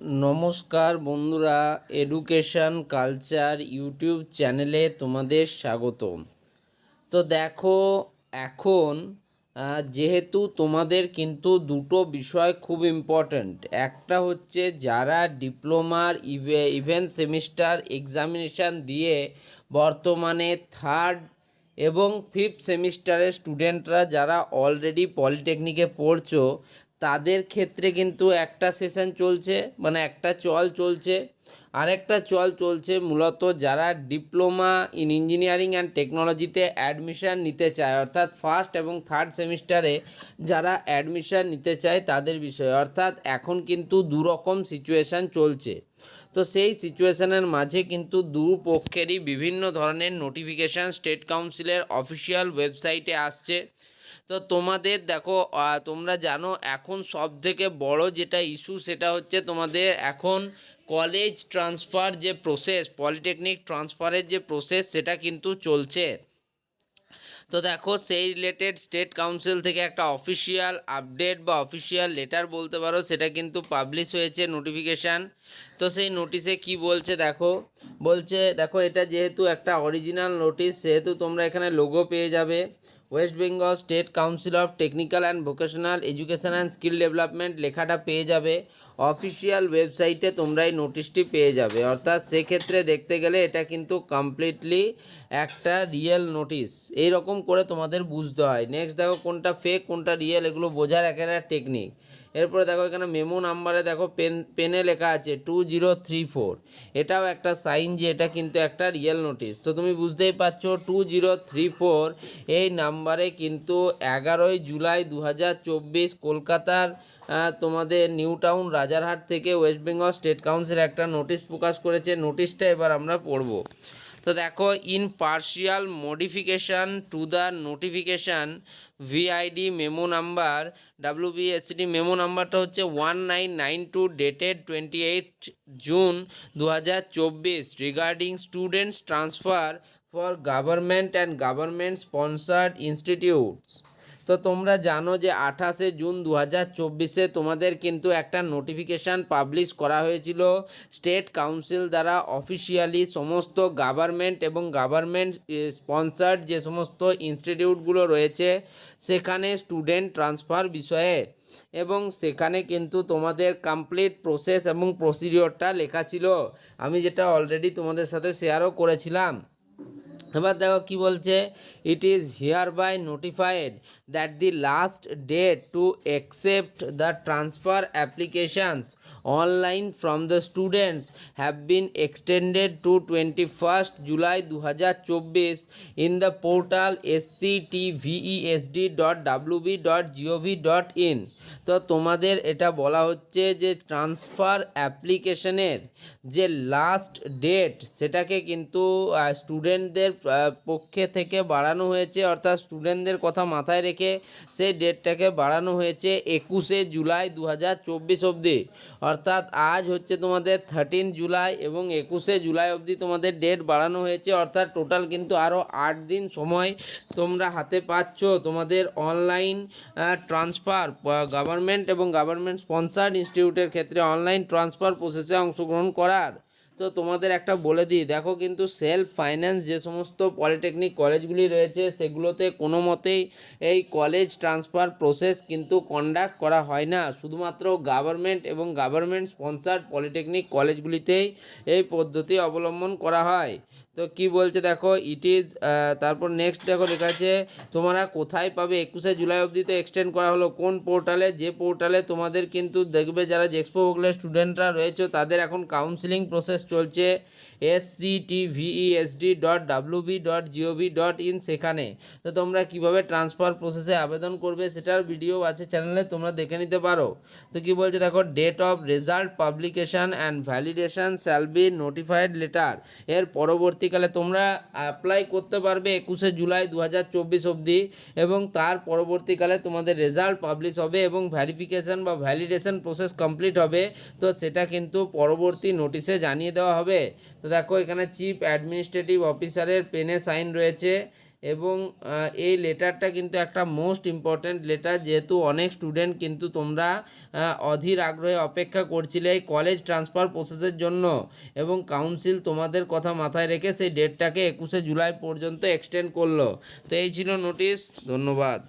নমস্কার বন্ধুরা, education culture YouTube চ্যানেলে তোমাদের স্বাগত। তো দেখো, এখন যেহেতু তোমাদের কিন্তু দুটো বিষয় খুব ইম্পর্ট্যান্ট। একটা হচ্ছে যারা ডিপ্লোমার ইভেন্ট সেমিস্টার এক্সামিনেশান দিয়ে বর্তমানে থার্ড এবং ফিফথ সেমিস্টারের স্টুডেন্টরা যারা অলরেডি পলিটেকনিকে পড়ছো, তাদের ক্ষেত্রে কিন্তু একটা সেশন চলছে, মানে একটা চল চলছে। আরেকটা চল চলছে মূলত যারা ডিপ্লোমা ইন ইঞ্জিনিয়ারিং অ্যান্ড টেকনোলজিতে অ্যাডমিশান নিতে চায়, অর্থাৎ ফার্স্ট এবং থার্ড সেমিস্টারে যারা অ্যাডমিশান নিতে চায় তাদের বিষয়ে। অর্থাৎ এখন কিন্তু দুরকম সিচুয়েশান চলছে। তো সেই সিচুয়েশানের মাঝে কিন্তু দুপক্ষেরই বিভিন্ন ধরনের নোটিফিকেশান স্টেট কাউন্সিলের অফিসিয়াল ওয়েবসাইটে আসছে। তো তোমাদের দেখো, তোমরা জানো এখন সবথেকে বড় যেটা ইস্যু সেটা হচ্ছে তোমাদের এখন কলেজ ট্রান্সফার যে প্রসেস, পলিটেকনিক ট্রান্সফারের যে প্রসেস সেটা কিন্তু চলছে। তো দেখো, সেই রিলেটেড স্টেট কাউন্সিল থেকে একটা অফিসিয়াল আপডেট বা অফিসিয়াল লেটার বলতে পারো, সেটা কিন্তু পাবলিশ হয়েছে নোটিফিকেশান। তো সেই নোটিশে কি বলছে দেখো, এটা যেহেতু একটা অরিজিনাল নোটিশ সেহেতু তোমরা এখানে লোগো পেয়ে যাবে। West Bengal state council of technical and vocational education and skill development লেখাটা পেয়ে যাবে। অফিসিয়াল ওয়েবসাইটে তোমরা এই নোটিশটি পেয়ে যাবে। অর্থাৎ সেক্ষেত্রে দেখতে গেলে এটা কিন্তু কমপ্লিটলি একটা রিয়েল নোটিশ, এইরকম করে তোমাদের বুঝতে হয়। নেক্সট দেখো, কোনটা ফেক কোনটা রিয়েল এগুলো বোঝার একটা টেকনিক। এরপরে দেখো, এখানে মেমো নাম্বারে দেখো পেনে লেখা আছে 2034। এটাও একটা সাইন যে এটা কিন্তু একটা রিয়েল নোটিশ। তো তুমি বুঝতেই পারছো 2034 এই নাম্বারে কিন্তু 11ই জুলাই 2024 কলকাতার তোমাদের নিউ টাউন রাজারহাট থেকে ওয়েস্ট বেঙ্গল স্টেট কাউন্সিল একটা নোটিশ প্রকাশ করেছে। নোটিশটা এবার আমরা পড়ব। তো দেখো, in partial modification to the notification vide memo number WBSD memo নাম্বারটা হচ্ছে 1992 dated 28 June 2024 regarding students transfer for government and government sponsored institutes. তো তোমরা জানো যে 28শে জুন 2024 তোমাদের কিন্তু একটা নোটিফিকেশান পাবলিশ করা হয়েছিল স্টেট কাউন্সিল দ্বারা অফিসিয়ালি সমস্ত গভর্নমেন্ট এবং গভর্নমেন্ট স্পন্সার্ড যে সমস্ত ইনস্টিটিউটগুলো রয়েছে সেখানে স্টুডেন্ট ট্রান্সফার বিষয়ে। এবং সেখানে কিন্তু তোমাদের কমপ্লিট প্রসেস এবং প্রসিডিওরটা লেখা ছিল, আমি যেটা অলরেডি তোমাদের সাথে শেয়ারও করেছিলাম। এবার দেখো কি বলছে, it is hereby notified that the last date to accept the transfer applications online from the students have been extended to 21 July 2024 in the portal sctvesd.wb.gov.in। তো তোমাদের এটা বলা হচ্ছে যে ট্রান্সফার অ্যাপ্লিকেশনের যে লাস্ট ডেট সেটাকে কিন্তু স্টুডেন্টদের পক্ষে থেকে বাড়ানো হয়েছে। অর্থাৎ স্টুডেন্টদের কথা মাথায় রেখে সেই ডেটটাকে বাড়ানো হয়েছে 21শে জুলাই 2024 অবধি। অর্থাৎ আজ হচ্ছে তোমাদের 13 জুলাই এবং 21শে জুলাই অবধি তোমাদের ডেট বাড়ানো হয়েছে। অর্থাৎ টোটাল কিন্তু আরও 8 দিন সময় তোমরা হাতে পাচ্ছ তোমাদের অনলাইন ট্রান্সফার গভর্নমেন্ট এবং গভর্নমেন্ট স্পন্সার্ড ইনস্টিটিউটের ক্ষেত্রে অনলাইন ট্রান্সফার প্রসেসে অংশগ্রহণ করার। তো তোমাদের একটা বলে দিই, দেখো কিন্তু সেলফ ফাইন্যান্স যে সমস্ত পলিটেকনিক কলেজগুলি রয়েছে সেগুলোতে কোনো মতেই এই কলেজ ট্রান্সফার প্রসেস কিন্তু কন্ডাক্ট করা হয় না। শুধুমাত্র গভর্নমেন্ট এবং গভর্নমেন্ট স্পন্সার্ড পলিটেকনিক কলেজগুলিতেই এই পদ্ধতি অবলম্বন করা হয়। তো কি বলছে দেখো, ইট ইজ তারপর নেক্সট দেখো লেখা আছে তোমরা কোথায় পাবে। 21শে জুলাই অবধি তো এক্সটেন্ড করা হলো, কোন পোর্টালে, যে পোর্টালে তোমাদের কিন্তু দেখবে যারা জেক্সপো ভোগলের স্টুডেন্টরা রয়েছে তাদের এখন কাউন্সিলিং প্রসেস চলছে sctvesd.wb.gov.in সেখানে। তো তোমরা কিভাবে ট্রান্সফার প্রসেসে আবেদন করবে সেটার ভিডিও আছে চ্যানেলে, তোমরা দেখে নিতে পারো। তো কি বলছে দেখো, date of result publication and validation shall be notified later. এর পরবর্তীকালে তোমরা অ্যাপ্লাই করতে পারবে 21শে জুলাই 2024 অবধি এবং তার পরবর্তীকালে তোমাদের রেজাল্ট পাবলিশ হবে এবং ভ্যারিফিকেশান বা ভ্যালিডেশন প্রসেস কমপ্লিট হবে। তো সেটা কিন্তু পরবর্তী নোটিশে জানিয়ে দেওয়া হবে। তো দেখো, এখানে চিফ অ্যাডমিনিস্ট্রেটিভ অফিসারের পেনে সাইন রয়েছে এবং এই লেটারটা কিন্তু একটা মোস্ট ইম্পর্ট্যান্ট লেটার, যেহেতু অনেক স্টুডেন্ট কিন্তু তোমরা অধীর আগ্রহে অপেক্ষা করছিলে এই কলেজ ট্রান্সফার প্রসেসের জন্য, এবং কাউন্সিল তোমাদের কথা মাথায় রেখে সেই ডেটটাকে 21শে জুলাই পর্যন্ত এক্সটেন্ড করলো। তো এই ছিল নোটিশ। ধন্যবাদ।